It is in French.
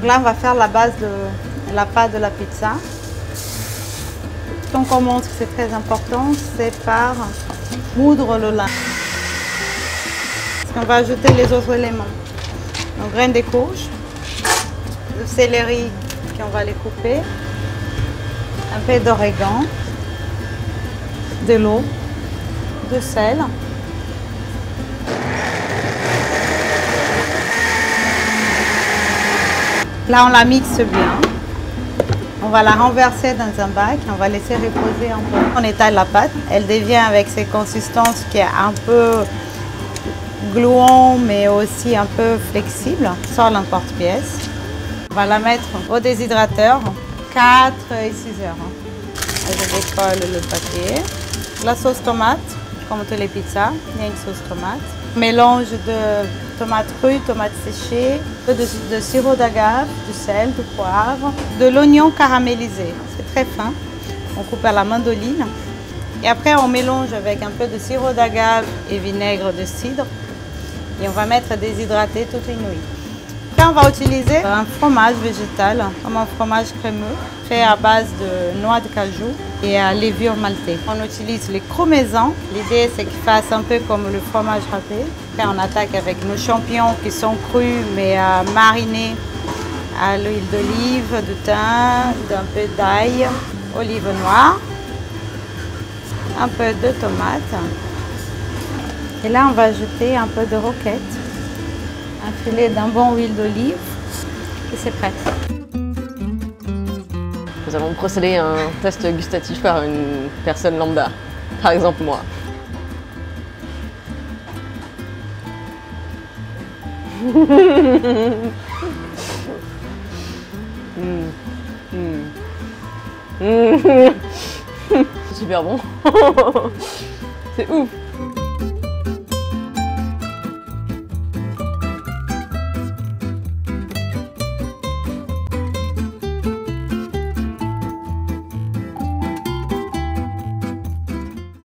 là, on va faire la base de la pâte de la pizza. On commence, c'est très important, c'est par moudre le lin. On va ajouter les autres éléments. Donc, graines de courge, le céleri, on va les couper, un peu d'origan, de l'eau, de sel. Là, on la mixe bien. On va la renverser dans un bac, on va laisser reposer un peu. On étale la pâte, elle devient avec ses consistances qui est un peu gluant mais aussi un peu flexible. On sort l'emporte-pièce. On va la mettre au déshydrateur 4 et 6 heures. Je décolle le papier. La sauce tomate, comme toutes les pizzas, il y a une sauce tomate. Mélange de tomates crues, tomates séchées, un peu de sirop d'agave, du sel, du poivre, de l'oignon caramélisé. C'est très fin. On coupe à la mandoline. Et après, on mélange avec un peu de sirop d'agave et vinaigre de cidre. Et on va mettre déshydraté toute une nuit. Après, on va utiliser un fromage végétal, comme un fromage crémeux, fait à base de noix de cajou et à levure maltée. On utilise les crocs maison. L'idée, c'est qu'il fasse un peu comme le fromage râpé. Après, on attaque avec nos champignons qui sont crus, mais marinés à l'huile d'olive, du thym, un peu d'ail, olive noire, un peu de tomate. Et là, on va ajouter un peu de roquette, un filet d'un bon huile d'olive et c'est prêt. Nous allons procéder à un test gustatif par une personne lambda, par exemple moi. C'est super bon. C'est ouf.